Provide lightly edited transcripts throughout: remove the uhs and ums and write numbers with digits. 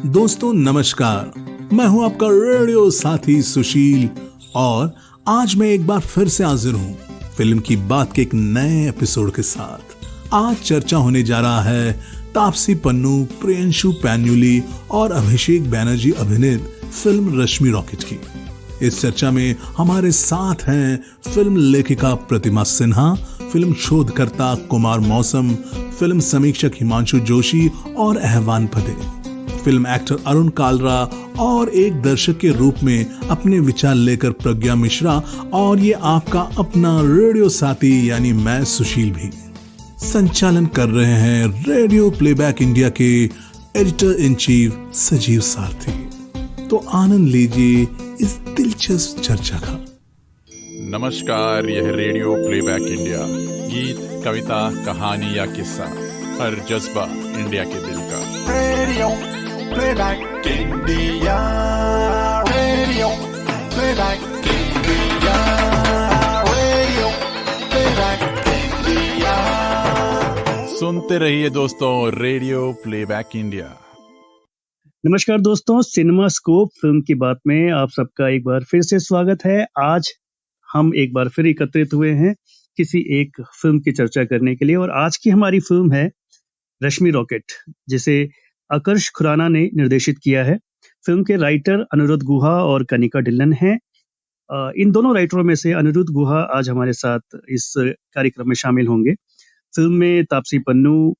दोस्तों नमस्कार। मैं हूं आपका रेडियो साथी सुशील और आज मैं एक बार फिर से हाजिर हूं फिल्म की बात के एक नए एपिसोड के साथ। आज चर्चा होने जा रहा है तापसी पन्नू, प्रियंशु पैन्यूली और अभिषेक बैनर्जी अभिनीत फिल्म रश्मि रॉकेट की। इस चर्चा में हमारे साथ हैं फिल्म लेखिका प्रतिमा सिन्हा, फिल्म शोधकर्ता कुमार मौसम, फिल्म समीक्षक हिमांशु जोशी और अहवान फतेह, फिल्म एक्टर अरुण कालरा और एक दर्शक के रूप में अपने विचार लेकर प्रज्ञा मिश्रा और ये आपका अपना रेडियो साथी यानी मैं सुशील भी। संचालन कर रहे हैं रेडियो प्लेबैक इंडिया के एडिटर इन चीफ सजीव सारथी। तो आनंद लीजिए इस दिलचस्प चर्चा का। नमस्कार, यह रेडियो प्लेबैक इंडिया। गीत, कविता, कहानी या किस्सा, हर जज्बा इंडिया के दिल का। Radio playback India, radio playback India, radio playback India. सुनते रहिए दोस्तों, रेडियो प्लेबैक इंडिया। नमस्कार दोस्तों, सिनेमा स्कोप फिल्म की बात में आप सबका एक बार फिर से स्वागत है। आज हम एक बार फिर एकत्रित हुए हैं किसी एक फिल्म की चर्चा करने के लिए और आज की हमारी फिल्म है रश्मि रॉकेट, जिसे आकर्ष खुराना ने निर्देशित किया है। फिल्म के राइटर अनिरुद्ध गुहा और कनिका ढिल्लन हैं। इन दोनों राइटरों में से अनिरुद्ध गुहा आज हमारे साथ इस कार्यक्रम में शामिल होंगे। फिल्म में तापसी पन्नू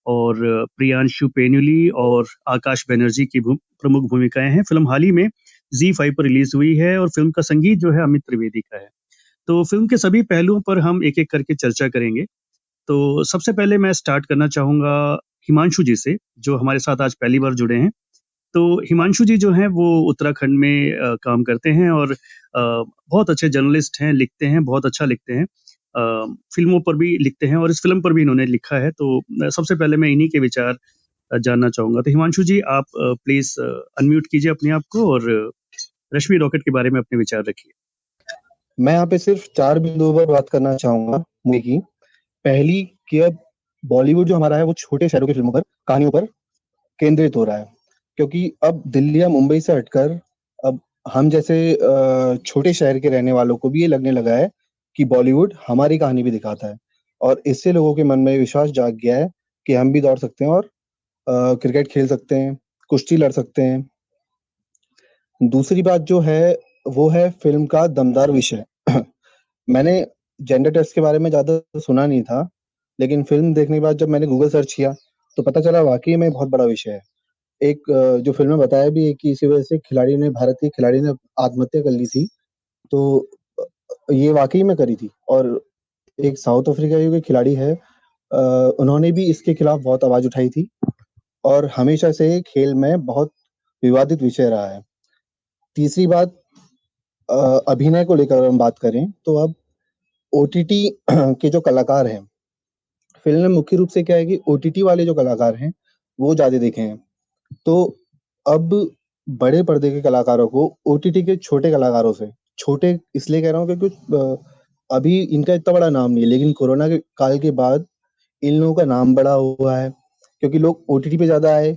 और प्रियांशु पैन्यूली और आकाश बनर्जी की प्रमुख भूमिकाएं हैं। फिल्म हाल ही में ZEE5 पर रिलीज हुई है और फिल्म का संगीत जो है अमित त्रिवेदी का है। तो फिल्म के सभी पहलुओं पर हम एक एक करके चर्चा करेंगे। तो सबसे पहले मैं स्टार्ट करना चाहूंगा हिमांशु जी से, जो हमारे साथ आज पहली बार जुड़े हैं। तो हिमांशु जी जो हैं वो उत्तराखंड में काम करते हैं और बहुत अच्छे जर्नलिस्ट हैं, लिखते हैं, बहुत अच्छा लिखते हैं, फिल्मों पर भी लिखते हैं और इस फिल्म पर भी इन्होंने लिखा है। तो सबसे पहले मैं इन्हीं के विचार जानना चाहूंगा। तो हिमांशु जी, आप प्लीज अनम्यूट कीजिए अपने आप को और रश्मि रॉकेट के बारे में अपने विचार रखिए। मैं यहाँ पे सिर्फ 4 बिंदुओं पर बात करना चाहूंगा मूवी की। पहली कि अब बॉलीवुड जो हमारा है वो छोटे शहरों की फिल्मों पर, कहानियों पर केंद्रित हो रहा है, क्योंकि अब दिल्ली या मुंबई से हटकर अब हम जैसे छोटे शहर के रहने वालों को भी ये लगने लगा है कि बॉलीवुड हमारी कहानी भी दिखाता है और इससे लोगों के मन में विश्वास जाग गया है कि हम भी दौड़ सकते हैं और क्रिकेट खेल सकते हैं, कुश्ती लड़ सकते हैं। दूसरी बात जो है वो है फिल्म का दमदार विषय। मैंने जेंडर टेस्ट के बारे में ज्यादा सुना नहीं था, लेकिन फिल्म देखने के बाद जब मैंने गूगल सर्च किया तो पता चला वाकई में बहुत बड़ा विषय है। एक जो फिल्म में बताया भी है कि इसी वजह से भारतीय खिलाड़ी ने आत्महत्या कर ली थी, तो ये वाकई में करी थी। और एक साउथ अफ्रीका के खिलाड़ी है, उन्होंने भी इसके खिलाफ बहुत आवाज उठाई थी और हमेशा से खेल में बहुत विवादित विषय रहा है। तीसरी बात, अभिनय को लेकर हम बात करें तो अब ओटीटी के जो कलाकार हैं, फिल्म में मुख्य रूप से क्या है कि ओटीटी वाले जो कलाकार हैं वो ज्यादा देखे हैं। तो अब बड़े पर्दे के कलाकारों को ओटीटी के छोटे कलाकारों से, छोटे इसलिए कह रहा हूँ क्योंकि अभी इनका इतना बड़ा नाम नहीं है, लेकिन कोरोना के काल के बाद इन लोगों का नाम बड़ा हुआ है क्योंकि लोग ओटीटी पे ज्यादा आए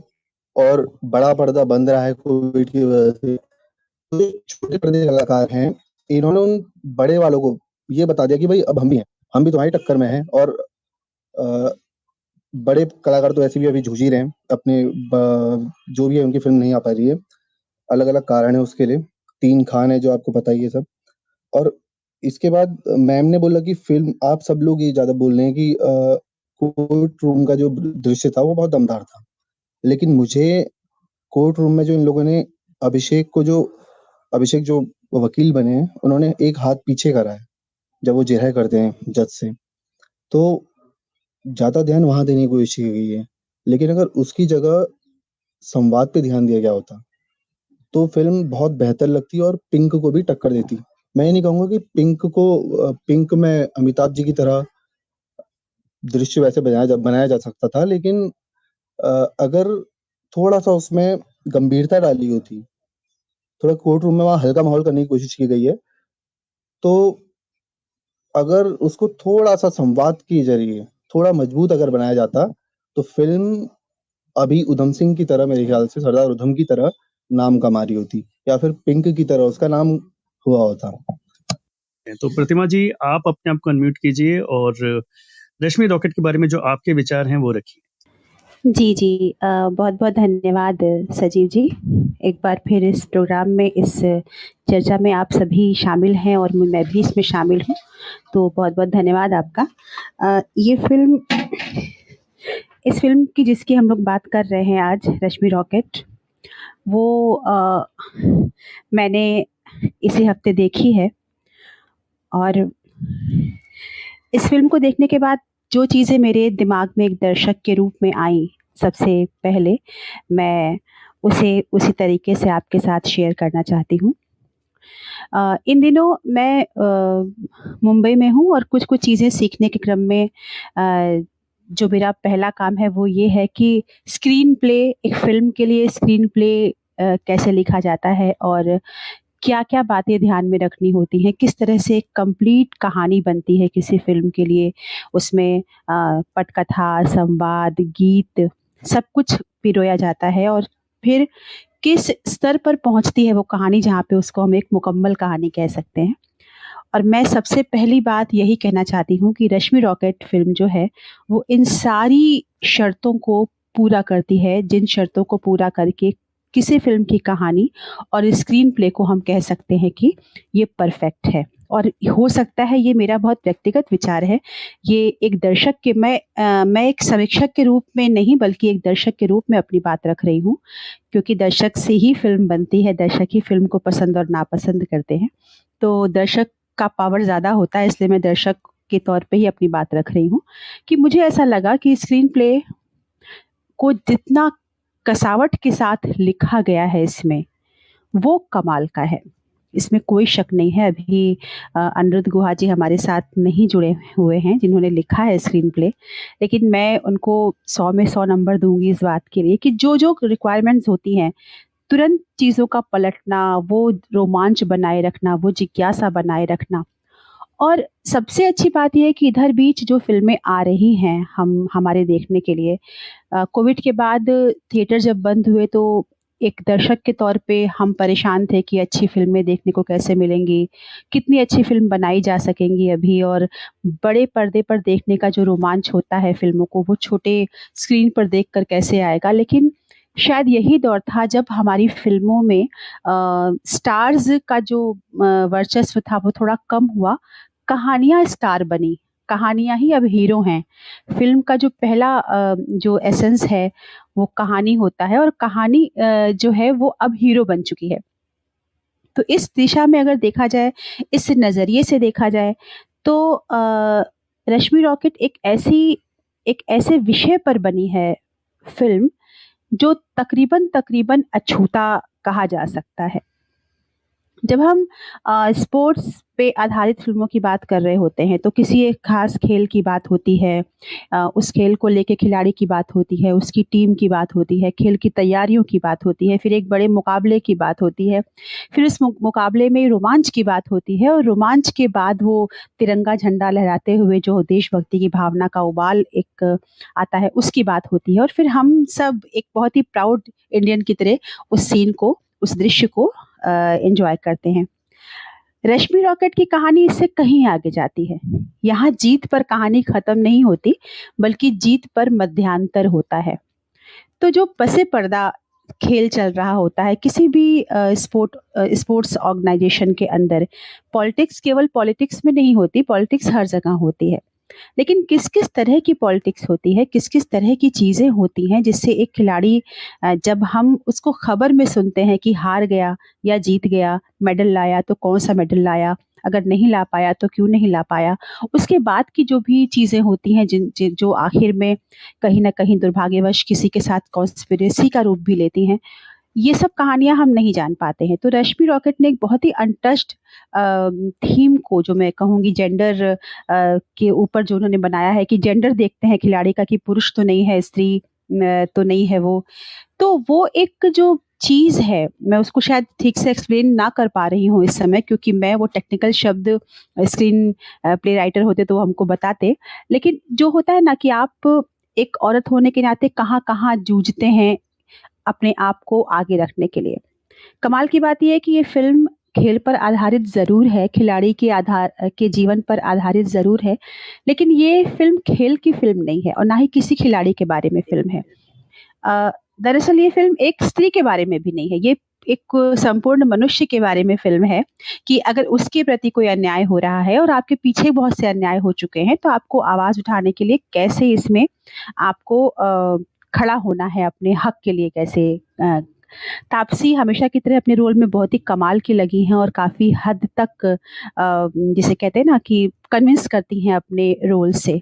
और बड़ा पर्दा बंद रहा है कोविड की वजह से। तो छोटे पर्दे के कलाकार हैं, इन्होंने उन बड़े वालों को ये बता दिया कि भाई अब हम भी हैं, हम भी तुम्हारी टक्कर में हैं। और बड़े कलाकार तो ऐसे भी अभी जूझ ही रहे हैं अपने जो भी है उनकी फिल्म नहीं आ पा रही है, अलग अलग कारण है उसके लिए। 3 खान है जो आपको पता ही है सब। और इसके बाद मैम ने बोला कि फिल्म, आप सब लोग ये ज्यादा बोल रहे हैं कि कोर्ट रूम का जो दृश्य था वो बहुत दमदार था, लेकिन मुझे कोर्ट रूम में जो इन लोगों ने अभिषेक जो वकील बने हैं, उन्होंने एक हाथ पीछे करा है जब वो जिरह करते हैं जज से, तो ज्यादा ध्यान वहां देने की कोशिश की गई है। लेकिन अगर उसकी जगह संवाद पे ध्यान दिया गया होता तो फिल्म बहुत बेहतर लगती और पिंक को भी टक्कर देती। मैं ये नहीं कहूंगा कि पिंक में अमिताभ जी की तरह दृश्य वैसे बनाया जा सकता था, लेकिन अगर थोड़ा सा उसमें गंभीरता डाली होती, थोड़ा कोर्ट रूम में वहां हल्का माहौल करने की कोशिश की गई है, तो अगर उसको थोड़ा सा संवाद के जरिए थोड़ा मजबूत अगर बनाया जाता तो फिल्म अभी उधम सिंह की तरह, मेरे ख्याल से सरदार उधम की तरह नाम कमा रही होती, या फिर पिंक की तरह उसका नाम हुआ होता। तो प्रतिमा जी, आप अपने आप को अनम्यूट कीजिए और रश्मि रॉकेट के बारे में जो आपके विचार हैं वो रखिए। जी जी, बहुत बहुत धन्यवाद सजीव जी। एक बार फिर इस प्रोग्राम में, इस चर्चा में आप सभी शामिल हैं और मैं भी इसमें शामिल हूँ, तो बहुत बहुत धन्यवाद आपका। ये फिल्म, इस फिल्म की जिसकी हम लोग बात कर रहे हैं आज, रश्मि रॉकेट, वो मैंने इसी हफ्ते देखी है। और इस फिल्म को देखने के बाद जो चीज़ें मेरे दिमाग में एक दर्शक के रूप में आई, सबसे पहले मैं उसे उसी तरीके से आपके साथ शेयर करना चाहती हूँ। इन दिनों मैं मुंबई में हूँ और कुछ कुछ चीज़ें सीखने के क्रम में जो मेरा पहला काम है वो ये है कि स्क्रीन प्ले, एक फ़िल्म के लिए स्क्रीन प्ले कैसे लिखा जाता है और क्या-क्या बातें ध्यान में रखनी होती हैं, किस तरह से एक कंप्लीट कहानी बनती है किसी फ़िल्म के लिए। उसमें पटकथा, संवाद, गीत सब कुछ पिरोया जाता है और फिर किस स्तर पर पहुँचती है वो कहानी जहाँ पे उसको हम एक मुकम्मल कहानी कह सकते हैं। और मैं सबसे पहली बात यही कहना चाहती हूँ कि रश्मि रॉकेट फ़िल्म जो है वो इन सारी शर्तों को पूरा करती है, जिन शर्तों को पूरा करके किसी फ़िल्म की कहानी और स्क्रीन प्ले को हम कह सकते हैं कि ये परफेक्ट है। और हो सकता है, ये मेरा बहुत व्यक्तिगत विचार है, ये एक दर्शक के, मैं एक समीक्षक के रूप में नहीं बल्कि एक दर्शक के रूप में अपनी बात रख रही हूँ, क्योंकि दर्शक से ही फ़िल्म बनती है, दर्शक ही फ़िल्म को पसंद और नापसंद करते हैं। तो दर्शक का पावर ज़्यादा होता है, इसलिए मैं दर्शक के तौर पे ही अपनी बात रख रही हूँ कि मुझे ऐसा लगा कि स्क्रीन प्ले को जितना कसावट के साथ लिखा गया है इसमें, वो कमाल का है, इसमें कोई शक नहीं है। अभी अनिरुद्ध गुहा जी हमारे साथ नहीं जुड़े हुए हैं जिन्होंने लिखा है स्क्रीन प्ले, लेकिन मैं उनको 100 में 100 नंबर दूंगी इस बात के लिए कि जो जो रिक्वायरमेंट्स होती हैं, तुरंत चीज़ों का पलटना, वो रोमांच बनाए रखना, वो जिज्ञासा बनाए रखना। और सबसे अच्छी बात यह है कि इधर बीच जो फ़िल्में आ रही हैं हमारे देखने के लिए, कोविड के बाद थिएटर जब बंद हुए तो एक दर्शक के तौर पे हम परेशान थे कि अच्छी फ़िल्में देखने को कैसे मिलेंगी, कितनी अच्छी फ़िल्म बनाई जा सकेंगी अभी, और बड़े पर्दे पर देखने का जो रोमांच होता है फ़िल्मों को, वो छोटे स्क्रीन पर देखकर कैसे आएगा। लेकिन शायद यही दौर था जब हमारी फ़िल्मों में स्टार्स का जो वर्चस्व था वो थोड़ा कम हुआ, कहानियाँ स्टार बनी, कहानियाँ ही अब हीरो हैं। फ़िल्म का जो पहला जो एसेंस है वो कहानी होता है और कहानी जो है वो अब हीरो बन चुकी है। तो इस दिशा में अगर देखा जाए, इस नज़रिए से देखा जाए तो रश्मि रॉकेट एक ऐसे विषय पर बनी है फ़िल्म जो तकरीबन अछूता कहा जा सकता है। जब हम स्पोर्ट्स पे आधारित फ़िल्मों की बात कर रहे होते हैं तो किसी एक ख़ास खेल की बात होती है, उस खेल को लेके खिलाड़ी की बात होती है, उसकी टीम की बात होती है, खेल की तैयारियों की बात होती है, फिर एक बड़े मुकाबले की बात होती है, फिर उस मुकाबले में रोमांच की बात होती है और रोमांच के बाद वो तिरंगा झंडा लहराते हुए जो देशभक्ति की भावना का उबाल एक आता है, उसकी बात होती है। और फिर हम सब एक बहुत ही प्राउड इंडियन की तरह उस सीन को, उस दृश्य को एंजॉय करते हैं। रश्मि रॉकेट की कहानी इससे कहीं आगे जाती है। यहाँ जीत पर कहानी खत्म नहीं होती, बल्कि जीत पर मध्यांतर होता है। तो जो पसे पर्दा खेल चल रहा होता है किसी भी स्पोर्ट्स ऑर्गेनाइजेशन के अंदर, पॉलिटिक्स केवल पॉलिटिक्स में नहीं होती, पॉलिटिक्स हर जगह होती है, लेकिन किस किस तरह की पॉलिटिक्स होती है, किस किस तरह की चीज़ें होती हैं जिससे एक खिलाड़ी, जब हम उसको खबर में सुनते हैं कि हार गया या जीत गया, मेडल लाया तो कौन सा मेडल लाया, अगर नहीं ला पाया तो क्यों नहीं ला पाया, उसके बाद की जो भी चीज़ें होती हैं जो आखिर में कहीं ना कहीं दुर्भाग्यवश किसी के साथ कॉन्स्पिरेसी का रूप भी लेती हैं, ये सब कहानियां हम नहीं जान पाते हैं। तो रश्मि रॉकेट ने एक बहुत ही अनटच्ड थीम को, जो मैं कहूँगी जेंडर के ऊपर जो उन्होंने बनाया है कि जेंडर देखते हैं खिलाड़ी का कि पुरुष तो नहीं है, स्त्री तो नहीं है वो एक जो चीज़ है, मैं उसको शायद ठीक से एक्सप्लेन ना कर पा रही हूँ इस समय, क्योंकि मैं वो टेक्निकल शब्द, स्क्रीन प्ले राइटर होते तो हमको बताते, लेकिन जो होता है ना कि आप एक औरत होने के नाते कहाँ-कहाँ जूझते हैं अपने आप को आगे रखने के लिए। कमाल की बात ये है कि ये फ़िल्म खेल पर आधारित ज़रूर है, खिलाड़ी के जीवन पर आधारित ज़रूर है, लेकिन ये फ़िल्म खेल की फ़िल्म नहीं है और ना ही किसी खिलाड़ी के बारे में फ़िल्म है। दरअसल ये फ़िल्म एक स्त्री के बारे में भी नहीं है, ये एक संपूर्ण मनुष्य के बारे में फ़िल्म है कि अगर उसके प्रति कोई अन्याय हो रहा है और आपके पीछे बहुत से अन्याय हो चुके हैं, तो आपको आवाज़ उठाने के लिए कैसे इसमें आपको खड़ा होना है अपने हक के लिए कैसे तापसी हमेशा की तरह अपने रोल में बहुत ही कमाल की लगी हैं और काफ़ी हद तक जिसे कहते हैं ना कि कन्विंस करती हैं अपने रोल से।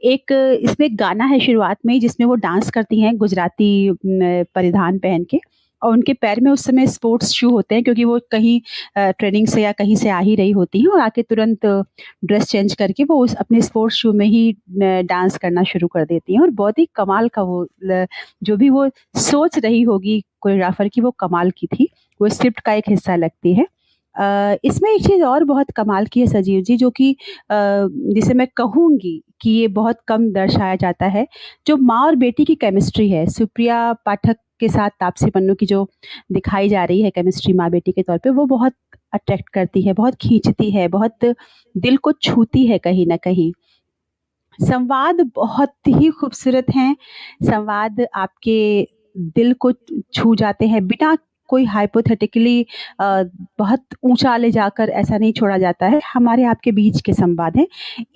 एक इसमें एक गाना है शुरुआत में ही जिसमें वो डांस करती हैं गुजराती परिधान पहन के और उनके पैर में उस समय स्पोर्ट्स शू होते हैं क्योंकि वो कहीं ट्रेनिंग से या कहीं से आ ही रही होती हैं और आके तुरंत ड्रेस चेंज करके वो उस अपने स्पोर्ट्स शू में ही डांस करना शुरू कर देती हैं और बहुत ही कमाल का वो जो भी वो सोच रही होगी कोरियोग्राफर की वो कमाल की थी, वो स्क्रिप्ट का एक हिस्सा लगती है। इसमें एक चीज़ और बहुत कमाल की है सजीव जी जो कि जिसे मैं कहूँगी कि ये बहुत कम दर्शाया जाता है, जो माँ और बेटी की केमिस्ट्री है, सुप्रिया पाठक के साथ तापसी पन्नू की जो दिखाई जा रही है केमिस्ट्री माँ-बेटी के तौर पे, वो बहुत अट्रैक्ट करती है, बहुत खींचती है, बहुत दिल को छूती है कहीं न कहीं। संवाद बहुत ही खूबसूरत हैं, संवाद आपके दिल को छू जाते हैं, बिना कोई हाइपोथेटिकली बहुत ऊँचा ले जाकर ऐसा नहीं छोड़ा जाता है, हमारे आपके बीच के संवाद हैं।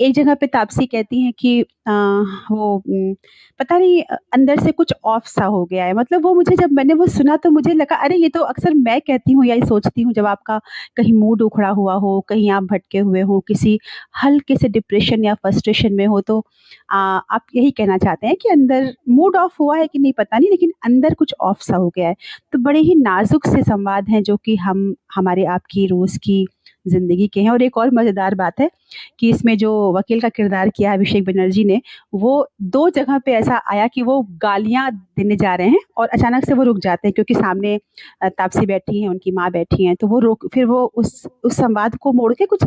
एक जगह पे तापसी कहती हैं कि पता नहीं अंदर से कुछ ऑफ सा हो गया है, मतलब वो मुझे जब मैंने वो सुना तो मुझे लगा अरे ये तो अक्सर मैं कहती हूँ या ये सोचती हूँ जब आपका कहीं मूड उखड़ा हुआ हो, कहीं आप भटके हुए हों, किसी हल्के से डिप्रेशन या फ्रस्ट्रेशन में हो तो आप यही कहना चाहते हैं कि अंदर मूड ऑफ हुआ है कि नहीं पता नहीं लेकिन अंदर कुछ ऑफ सा हो गया है। तो बड़े ही नाजुक से संवाद हैं जो कि हम हमारे आपकी रोज़ की ज़िंदगी के हैं और एक और मज़ेदार बात है कि इसमें जो वकील का किरदार किया है अभिषेक बनर्जी ने, वो 2 जगह पे ऐसा आया कि वो गालियाँ देने जा रहे हैं और अचानक से वो रुक जाते हैं क्योंकि सामने तापसी बैठी हैं, उनकी माँ बैठी हैं, तो वो रुक फिर वो उस संवाद को मोड़ के कुछ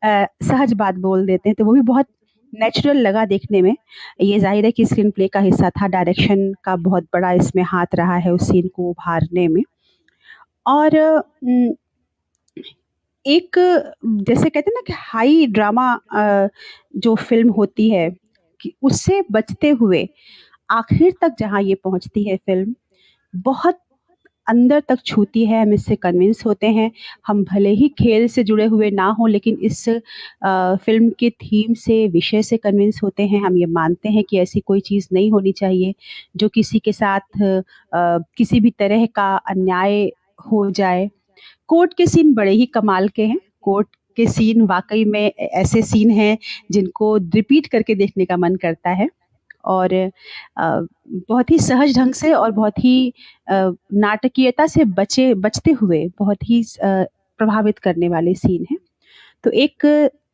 सहज बात बोल देते हैं, तो वो भी बहुत नेचुरल लगा देखने में। ये ज़ाहिर है कि स्क्रीन प्ले का हिस्सा था, डायरेक्शन का बहुत बड़ा इसमें हाथ रहा है उस सीन को उभारने में। और एक जैसे कहते हैं ना कि हाई ड्रामा जो फ़िल्म होती है कि उससे बचते हुए आखिर तक जहाँ ये पहुँचती है फ़िल्म, बहुत अंदर तक छूती है, हम इससे कन्विंस होते हैं। हम भले ही खेल से जुड़े हुए ना हों लेकिन इस फ़िल्म के थीम से, विषय से कन्विंस होते हैं। हम ये मानते हैं कि ऐसी कोई चीज़ नहीं होनी चाहिए जो किसी के साथ किसी भी तरह का अन्याय हो जाए। कोर्ट के सीन बड़े ही कमाल के हैं। कोर्ट के सीन वाक़ई में ऐसे सीन हैं जिनको रिपीट करके देखने का मन करता है और बहुत ही सहज ढंग से और बहुत ही नाटकीयता से बचते हुए बहुत ही प्रभावित करने वाले सीन हैं। तो एक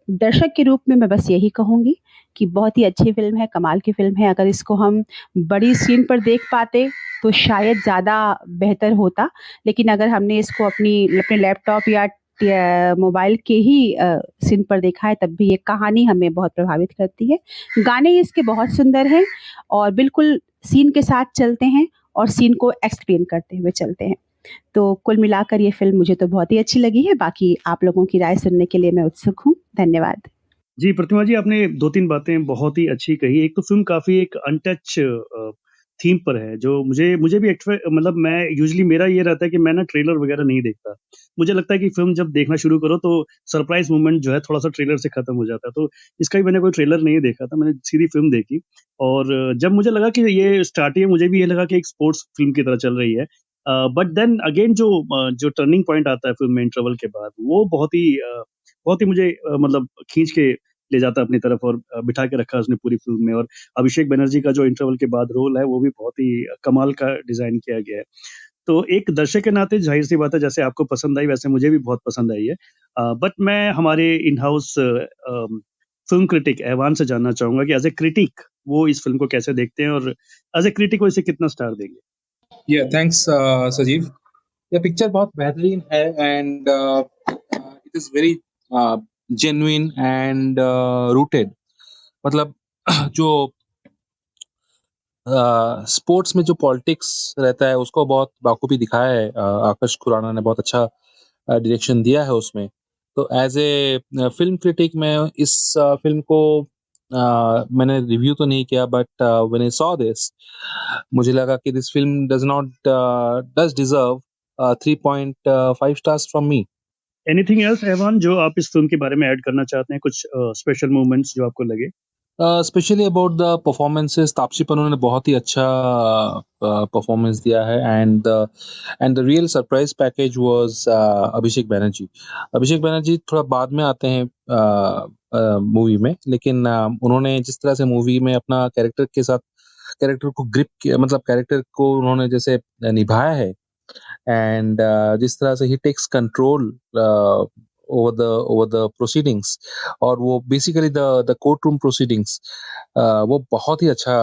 दर्शक के रूप में मैं बस यही कहूँगी कि बहुत ही अच्छी फ़िल्म है, कमाल की फ़िल्म है। अगर इसको हम बड़ी स्क्रीन पर देख पाते तो शायद ज़्यादा बेहतर होता, लेकिन अगर हमने इसको अपने लैपटॉप या मोबाइल के ही स्क्रीन पर देखा है तब भी ये कहानी हमें बहुत प्रभावित करती है। गाने इसके बहुत सुंदर हैं और बिल्कुल सीन के साथ चलते हैं और सीन को एक्सप्लेन करते हुए चलते हैं। तो कुल मिलाकर ये फ़िल्म मुझे तो बहुत ही अच्छी लगी है, बाकी आप लोगों की राय सुनने के लिए मैं उत्सुक हूँ। धन्यवाद। जी, प्रतिमा जी आपने 2-3 बातें बहुत ही अच्छी कही। एक तो फ़िल्म काफ़ी एक अनटच थीम पर है जो मुझे भी मतलब मैं यूजुअली मेरा ये रहता है कि मैं ना ट्रेलर वगैरह नहीं देखता। मुझे लगता है कि फ़िल्म जब देखना शुरू करो तो सरप्राइज़ मोमेंट जो है थोड़ा-सा ट्रेलर से ख़त्म हो जाता है। तो इसका भी मैंने कोई ट्रेलर नहीं देखा था, मैंने सीधी फ़िल्म देखी और जब मुझे लगा कि ये स्टार्टिंग में मुझे भी ये लगा कि एक स्पोर्ट्स फ़िल्म की तरह चल रही है। बट देन अगेन जो टर्निंग पॉइंट आता है फ़िल्म में इंटरवल के बाद वो बहुत ही मुझे मतलब खींच के ले जाता है अपनी तरफ और बिठा के रखा उसने पूरी फ़िल्म में और अभिषेक बनर्जी का जो इंटरवल के बाद रोल है वो भी बहुत ही कमाल का डिज़ाइन किया गया है। तो एक दर्शक के नाते ज़ाहिर-सी बात है जैसे आपको पसंद आई वैसे मुझे भी बहुत पसंद आई है। बट मैं हमारे इन हाउस फ़िल्म क्रिटिक ऐवान से जानना चाहूँगा कि एज़ अ क्रिटिक वो इस फ़िल्म को कैसे देखते हैं और एज़ अ क्रिटिक वो इसे कितना स्टार देंगे? थैंक्स सजीव। ये पिक्चर बहुत बेहतरीन है and it is very genuine and rooted. मतलब जो स्पोर्ट्स में जो पॉलिटिक्स रहता है उसको बहुत बाखूबी दिखाया है। आकाश खुराना ने बहुत अच्छा डायरेक्शन दिया है उसमें। तो एज ए फिल्म क्रिटिक मैं इस फिल्म को मैंने रिव्यू तो नहीं किया, but when I saw this मुझे लगा कि this film does deserve 3.5 stars from me. Anything else Evan जो आप इस फिल्म के बारे में ऐड करना चाहते हैं, कुछ स्पेशल मोमेंट्स जो आपको लगे? Specially about the performances, Taapsee Pannu ने बहुत ही अच्छा परफॉर्मेंस दिया है। And the real surprise package was Abhishek Banerjee. Abhishek Banerjee थोड़ा बाद में आते हैं मूवी में, लेकिन उन्होंने जिस तरह से मूवी में अपना कैरेक्टर को ग्रिप किया, मतलब कैरेक्टर को उन्होंने जैसे निभाया है, एंड जिस तरह से ही takes control over the proceedings, और वो basically the court room proceedings, वो बहुत ही अच्छा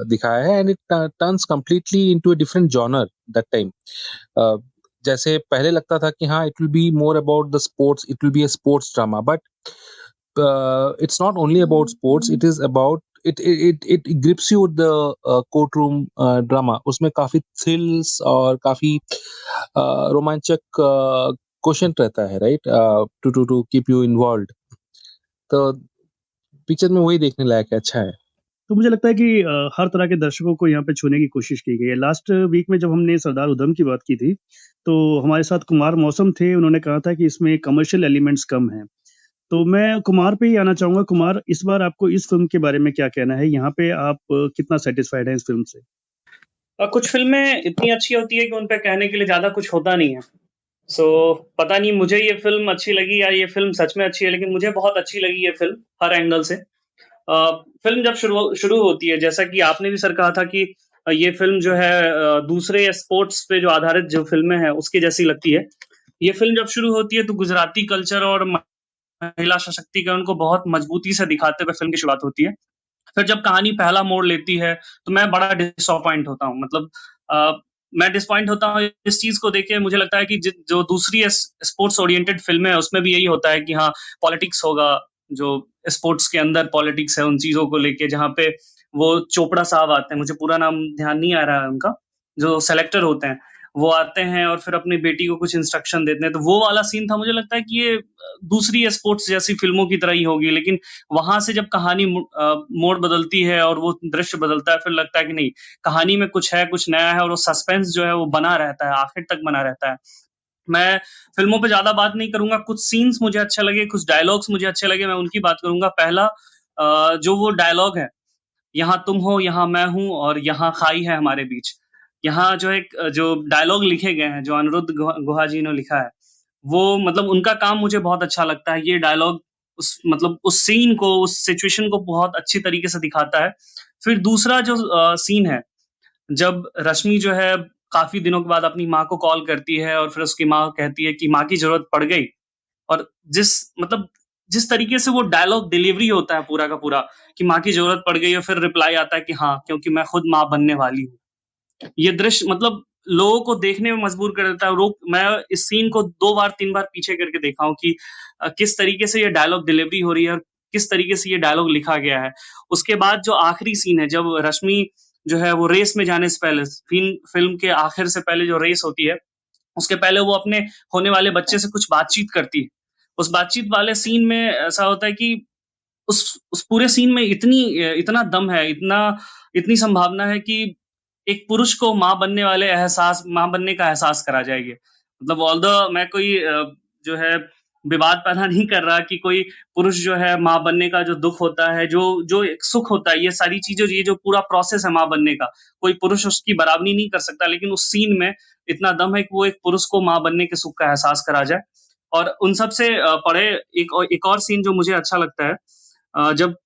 दिखाया है। And it turns completely into a different genre that time. जैसे पहले लगता था कि हाँ, it will be more about the sports, it will be a sports drama, but it's not only about sports, it is about it grips you with the courtroom drama. उसमें काफी thrills और काफी रोमांचक क्वेश्चन रहता है, right, to keep you involved. तो picture में वही देखने लायक है, अच्छा है। तो मुझे लगता है कि हर तरह के दर्शकों को यहाँ पे छूने की कोशिश की गई है। लास्ट वीक में जब हमने सरदार उधम की बात की थी, तो हमारे साथ कुमार मौसम थे। उन्होंने कहा था कि इसमें कमर्शियल एलिमेंट्स कम हैं। तो मैं कुमार पे ही आना चाहूंगा। कुमार, इस बार आपको इस फिल्म के बारे में क्या कहना है? यहाँ पे आप कितना सेटिस्फाइड हैं इस फिल्म से? कुछ फिल्में इतनी अच्छी होती है कि उन पे कहने के लिए ज़्यादा कुछ होता नहीं है। सो पता नहीं मुझे ये फ़िल्म अच्छी लगी या ये फ़िल्म सच में अच्छी है, लेकिन मुझे बहुत अच्छी लगी ये फ़िल्म हर एंगल से। फ़िल्म जब शुरू होती है, जैसा कि आपने भी सर कहा था कि ये फ़िल्म जो है दूसरे स्पोर्ट्स पे जो आधारित जो फ़िल्में हैं, उसके जैसी लगती है। ये फ़िल्म जब शुरू होती है तो गुजराती कल्चर और महिला सशक्तिकरण को बहुत मजबूती से दिखाते हुए फ़िल्म की शुरुआत होती है। फिर जब कहानी पहला मोड़ लेती है, तो मैं बड़ा डिसअपॉइंट होता हूँ। मतलब मैं डिसअपॉइंट होता हूँ इस चीज़ को देख के। मुझे लगता है कि जो दूसरी स्पोर्ट्स ओरिएंटेड फ़िल्में हैं, उसमें भी यही होता है कि हाँ, पॉलिटिक्स होगा, जो स्पोर्ट्स के अंदर पॉलिटिक्स है, उन चीज़ों को लेके, जहाँ पे वो चोपड़ा साहब आते हैं, मुझे पूरा नाम ध्यान नहीं आ रहा है उनका, जो सेलेक्टर होते हैं, वो आते हैं और फिर अपनी बेटी को कुछ इंस्ट्रक्शन देते हैं। तो वो वाला सीन था, मुझे लगता है कि ये दूसरी स्पोर्ट्स जैसी फ़िल्मों की तरह ही होगी, लेकिन वहाँ से जब कहानी मोड़ बदलती है और वो दृश्य बदलता है, फिर लगता है कि नहीं, कहानी में कुछ है, कुछ नया है, और वो सस्पेंस जो है वो बना रहता है, आखिर तक बना रहता है। मैं फ़िल्मों पे ज़्यादा बात नहीं करूँगा, कुछ सीन्स मुझे अच्छे लगे, कुछ डायलॉग्स मुझे अच्छे लगे, मैं उनकी बात करूँगा। पहला जो वो डायलॉग है, यहाँ तुम हो, यहाँ मैं हूँ और यहाँ खाई है हमारे बीच। यहाँ जो डायलॉग लिखे गए हैं, जो अनिरुद्ध गुहा जी ने लिखा है, वो मतलब उनका काम मुझे बहुत अच्छा लगता है। ये डायलॉग उस सीन को, उस सिचुएशन को बहुत अच्छी तरीके से दिखाता है। फिर दूसरा जो सीन है, जब रश्मि जो है काफ़ी दिनों के बाद अपनी माँ को कॉल करती है और फिर उसकी माँ कहती है कि माँ की ज़रूरत पड़ गई, और जिस तरीके से वो डायलॉग डिलीवरी होता है पूरा का पूरा, कि माँ की ज़रूरत पड़ गई, और फिर रिप्लाई आता है कि हाँ, क्योंकि मैं खुद माँ बनने वाली हूँ। ये दृश्य मतलब लोगों को देखने में मजबूर कर देता है। मैं इस सीन को 2 बार 3 बार पीछे करके देखा हूँ कि किस तरीके से ये डायलॉग डिलीवरी हो रही है और किस तरीके से ये डायलॉग लिखा गया है। उसके बाद जो आखिरी सीन है, जब रश्मि जो है वो रेस में जाने से पहले, फ़िल्म के आखिर से पहले जो रेस होती है, उसके पहले वो अपने होने वाले बच्चे से कुछ बातचीत करती है। उस बातचीत वाले सीन में ऐसा होता है कि उस पूरे सीन में इतना दम है, इतनी संभावना है कि एक पुरुष को माँ बनने का एहसास करा जाएगी। मतलब ऑल्दो मैं कोई जो है विवाद पैदा नहीं कर रहा कि कोई पुरुष जो है माँ बनने का जो दुःख होता है, जो एक सुख होता है, ये सारी चीज़ें, ये जो पूरा प्रोसेस है माँ बनने का, कोई पुरुष उसकी बराबरी नहीं कर सकता। लेकिन उस सीन में इतना दम है कि वो एक पुरुष को माँ बनने के सुख का एहसास करा जाए। और उन सब से परे एक और सीन जो मुझे अच्छा लगता है, जब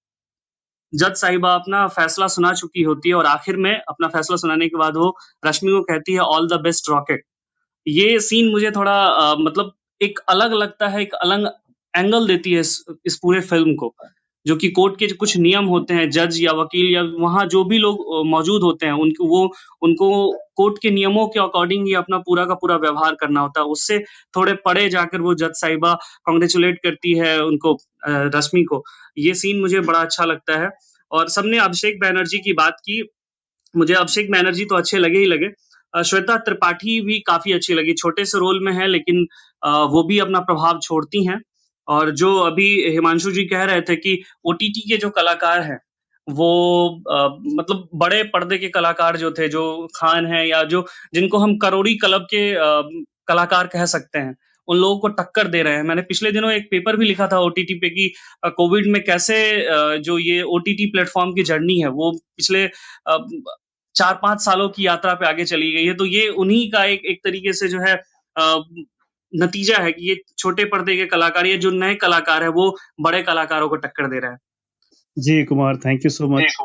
जज साहिबा अपना फैसला सुना चुकी होती है और आखिर में अपना फैसला सुनाने के बाद वो रश्मि को कहती है ऑल द बेस्ट रॉकेट। ये सीन मुझे थोड़ा मतलब एक अलग लगता है, एक अलग एंगल देती है इस पूरे फ़िल्म को, जो कि कोर्ट के जो कुछ नियम होते हैं, जज या वकील या वहाँ जो भी लोग मौजूद होते हैं, उनको कोर्ट के नियमों के अकॉर्डिंग ही अपना पूरा का पूरा व्यवहार करना होता है। उससे थोड़े परे जाकर वो जज साहिबा कांग्रेचुलेट करती है उनको, रश्मि को। ये सीन मुझे बड़ा अच्छा लगता है। और सबने अभिषेक बैनर्जी की बात की, मुझे अभिषेक बैनर्जी तो अच्छे लगे ही लगे। श्वेता त्रिपाठी भी काफ़ी अच्छी लगी, छोटे से रोल में है लेकिन वो भी अपना प्रभाव छोड़ती हैं। और जो अभी हिमांशु जी कह रहे थे कि ओटीटी के जो कलाकार हैं, वो मतलब बड़े पर्दे के कलाकार जो थे, जो खान हैं या जो जिनको हम करोड़ी क्लब के कलाकार कह सकते हैं, उन लोगों को टक्कर दे रहे हैं। मैंने पिछले दिनों एक पेपर भी लिखा था ओटीटी पे कि कोविड में कैसे जो ये ओटीटी प्लेटफ़ॉर्म की जर्नी है, वो पिछले 4-5 सालों की यात्रा पे आगे चली गई है। तो ये उन्हीं का एक एक तरीके से जो है नतीजा है कि ये छोटे पर्दे के कलाकार, ये जो नए कलाकार हैं, वो बड़े कलाकारों को टक्कर दे रहे हैं। जी Kumar, thank you so much.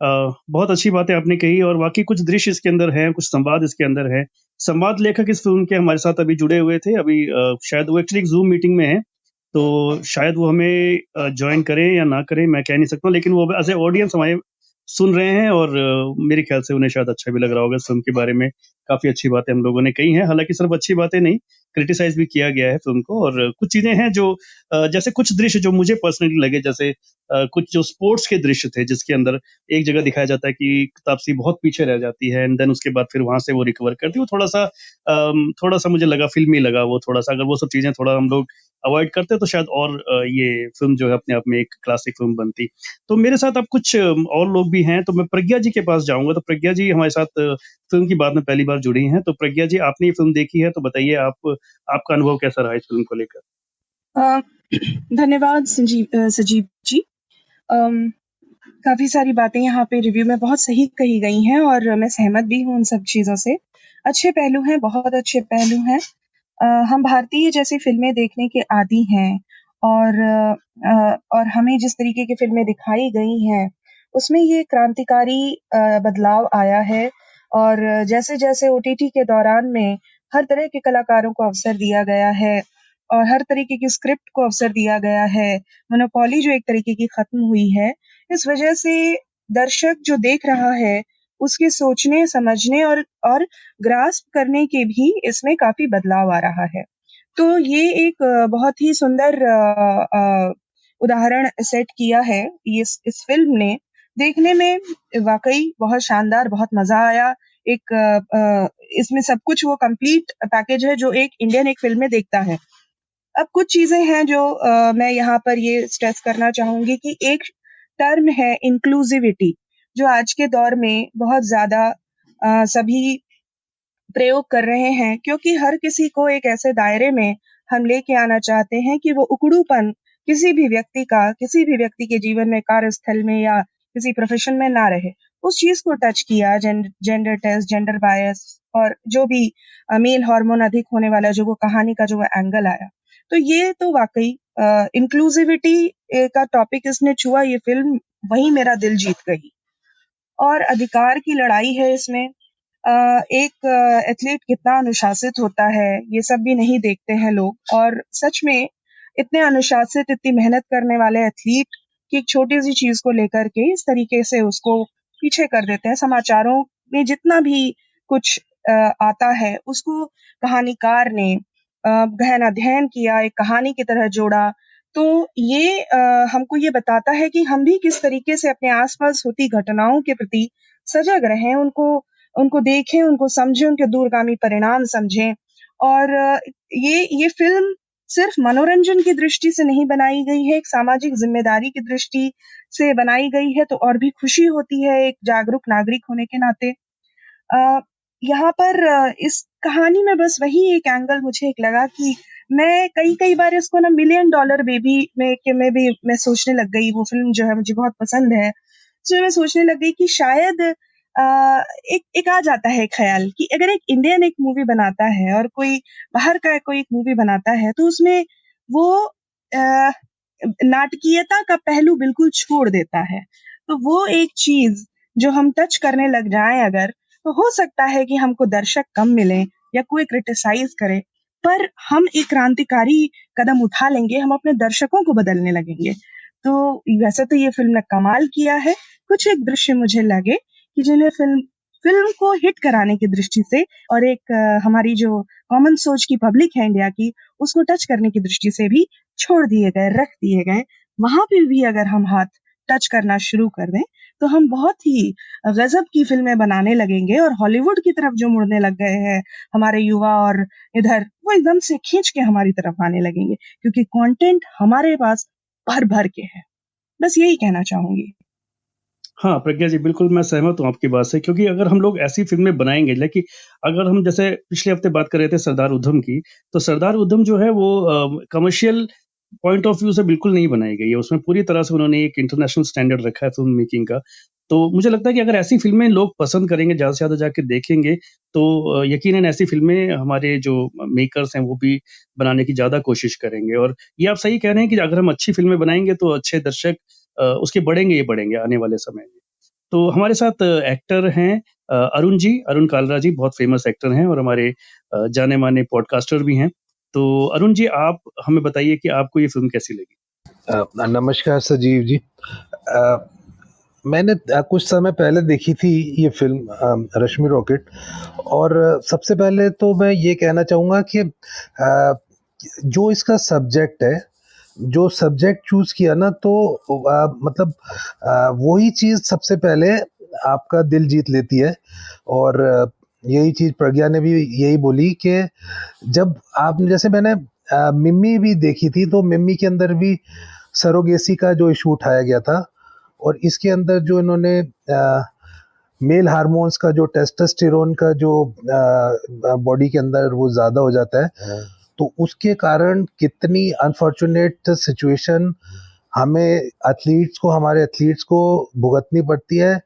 बहुत अच्छी बातें आपने कही और वाकई कुछ दृश्य इसके अंदर हैं, कुछ संवाद इसके अंदर है। संवाद लेखक इस फिल्म के हमारे साथ अभी जुड़े हुए थे, अभी शायद वो एक्चुअली एक जूम मीटिंग में है, तो शायद वो हमें ज्वाइन करें या ना करें, मैं कह नहीं सकता, लेकिन वो एज ए ऑडियंस हमारे सुन रहे हैं और मेरे ख्याल से उन्हें शायद अच्छा भी लग रहा होगा। इस फिल्म के बारे में काफी अच्छी बातें हम लोगों ने कही हैं, हालांकि सिर्फ अच्छी बातें नहीं, क्रिटिसाइज भी किया गया है फिल्म को। और कुछ चीजें हैं जो जैसे कुछ दृश्य जो मुझे पर्सनली लगे, जैसे कुछ जो स्पोर्ट्स के दृश्य थे जिसके अंदर एक जगह दिखाया जाता है कि तापसी बहुत पीछे रह जाती है एंड देन उसके बाद फिर वहां से वो रिकवर करती है, वो थोड़ा सा मुझे लगा फिल्मी लगा। वो थोड़ा सा अगर वो सब चीजें थोड़ा हम लोग अवॉइड करते तो शायद और ये फिल्म जो है अपने आप में एक क्लासिक फिल्म बनती। तो मेरे साथ अब कुछ और लोग भी हैं, तो मैं प्रज्ञा जी के पास जाऊंगा। तो प्रज्ञा जी हमारे साथ फिल्म की बात में पहली बार जुड़ी हैं। तो प्रज्ञा जी, आपने ये फिल्म देखी है, तो बताइए आपका अनुभव कैसा रहा इस फिल्म को लेकर? धन्यवाद सजीव जी। काफी सारी बातें यहाँ पे रिव्यू में बहुत सही कही गई हैं और मैं सहमत भी हूँ उन सब चीजों से। अच्छे पहलू हैं, बहुत अच्छे पहलू हैं। हम भारतीय जैसी फिल्में देखने के आदी हैं और हमें जिस तरीके की फिल्में दिखाई गई हैं उसमें ये क्रांतिकारी बदलाव आया है। और जैसे जैसे ओटीटी के दौरान में हर तरह के कलाकारों को अवसर दिया गया है और हर तरीके की स्क्रिप्ट को अवसर दिया गया है, मोनोपोली जो एक तरीके की खत्म हुई है, इस वजह से दर्शक जो देख रहा है उसके सोचने, समझने और ग्रास्प करने के भी इसमें काफी बदलाव आ रहा है। तो ये एक बहुत ही सुंदर उदाहरण सेट किया है इस फिल्म ने। देखने में वाकई बहुत शानदार, बहुत मजा आया। इसमें सब कुछ वो कंप्लीट पैकेज है जो एक इंडियन एक फिल्म में देखता है। अब कुछ चीजें हैं जो मैं यहाँ पर ये स्ट्रेस करना चाहूंगी कि एक टर्म है इंक्लूसिविटी, जो आज के दौर में बहुत ज्यादा सभी प्रयोग कर रहे हैं, क्योंकि हर किसी को एक ऐसे दायरे में हम लेके आना चाहते हैं कि वो उकड़ूपन किसी भी व्यक्ति के जीवन में, कार्यस्थल में या किसी प्रोफेशन में ना रहे। उस चीज को टच किया, जेंडर टेस्ट, जेंडर बायस और जो भी मेल हार्मोन अधिक होने वाला जो वो कहानी का जो एंगल आया, तो ये तो वाकई इंक्लूसिविटी का टॉपिक इसने छुआ। ये फिल्म वही मेरा दिल जीत गई। और अधिकार की लड़ाई है इसमें। एक एथलीट कितना अनुशासित होता है ये सब भी नहीं देखते हैं लोग, और सच में इतने अनुशासित, इतनी मेहनत करने वाले एथलीट की एक छोटी सी चीज को लेकर के इस तरीके से उसको पीछे कर देते हैं। समाचारों में जितना भी कुछ आता है उसको कहानीकार ने गहन अध्ययन किया, एक कहानी की तरह जोड़ा। तो ये हमको ये बताता है कि हम भी किस तरीके से अपने आसपास होती घटनाओं के प्रति सजग रहें, उनको देखें, उनको समझें, उनके दूरगामी परिणाम समझें। और ये फिल्म सिर्फ मनोरंजन की दृष्टि से नहीं बनाई गई है, एक सामाजिक जिम्मेदारी की दृष्टि से बनाई गई है, तो और भी खुशी होती है एक जागरूक नागरिक होने के नाते। यहाँ पर इस कहानी में बस वही एक एंगल मुझे एक लगा कि मैं कई बार इसको ना $1 मिलियन बेबी में भी मैं सोचने लग गई। वो फिल्म जो है मुझे बहुत पसंद है, तो मैं सोचने लग गई कि शायद एक आ जाता है ख्याल कि अगर एक इंडियन एक मूवी बनाता है और कोई बाहर का कोई एक मूवी बनाता है, तो उसमें वो नाटकीयता का पहलू बिल्कुल छोड़ देता है। तो वो एक चीज जो हम टच करने लग जाएं अगर, तो हो सकता है कि हमको दर्शक कम मिले या कोई क्रिटिसाइज करे, पर हम एक क्रांतिकारी कदम उठा लेंगे, हम अपने दर्शकों को बदलने लगेंगे। तो वैसे तो ये फिल्म ने कमाल किया है। कुछ एक दृश्य मुझे लगे कि जिन्हें फिल्म को हिट कराने की दृष्टि से और एक हमारी जो कॉमन सोच की पब्लिक है इंडिया की, उसको टच करने की दृष्टि से भी छोड़ दिए गए, रख दिए गए। वहां पे भी अगर हम हाथ टच करना शुरू कर दें तो हम बहुत ही गजब की फिल्में बनाने लगेंगे और हॉलीवुड की तरफ जो मुड़ने लग गए हैं हमारे युवा और इधर, वो एकदम से खींच के हमारी तरफ आने लगेंगे, क्योंकि कंटेंट हमारे पास भर भर के है। बस यही कहना चाहूंगी। हाँ, प्रज्ञा जी, बिल्कुल मैं सहमत हूँ आपकी बात से, क्योंकि अगर हम लोग ऐसी फ़िल्में बनाएँगे, लेकिन अगर हम जैसे पिछले हफ़्ते बात कर रहे थे सरदार उधम की, तो सरदार उधम जो है वो कमर्शियल पॉइंट ऑफ व्यू से बिल्कुल नहीं बनाई गई है। उसमें पूरी तरह से उन्होंने एक इंटरनेशनल स्टैंडर्ड रखा है फ़िल्म मेकिंग का। तो मुझे लगता है कि अगर ऐसी फ़िल्में लोग पसंद करेंगे, ज़्यादा से ज़्यादा जाके देखेंगे, तो यकीनन ऐसी फ़िल्में हमारे जो मेकर्स हैं, वो भी बनाने की ज़्यादा कोशिश करेंगे। और ये आप सही कह रहे हैं कि अगर हम अच्छी फ़िल्में बनाएँगे, तो अच्छे दर्शक उसके बढ़ेंगे ही बढ़ेंगे आने वाले समय में। तो हमारे साथ एक्टर हैं अरुण जी, अरुण कालरा जी, बहुत फेमस एक्टर हैं और हमारे जाने-माने पॉडकास्टर भी हैं। तो अरुण जी, आप हमें बताइए कि आपको ये फ़िल्म कैसी लगी? नमस्कार सजीव जी। मैंने कुछ समय पहले देखी थी ये फ़िल्म रश्मि रॉकेट, और सबसे पहले तो मैं ये कहना चाहूँगा कि जो इसका सब्जेक्ट है, जो सब्जेक्ट चूज़ किया ना, तो मतलब वही चीज़ सबसे पहले आपका दिल जीत लेती है। और यही चीज़ प्रज्ञा ने भी यही बोली कि जब आपने, जैसे मैंने मिम्मी भी देखी थी, तो मिम्मी के अंदर भी सरोगेसी का जो इशू उठाया गया था, और इसके अंदर जो इन्होंने मेल हार्मोन्स का, जो टेस्टोस्टेरोन का जो बॉडी के अंदर वो ज़्यादा हो जाता है, तो उसके कारण कितनी अनफॉर्चुनेट सिचुएशन हमें एथलीट्स को, हमारे एथलीट्स को भुगतनी पड़ती है,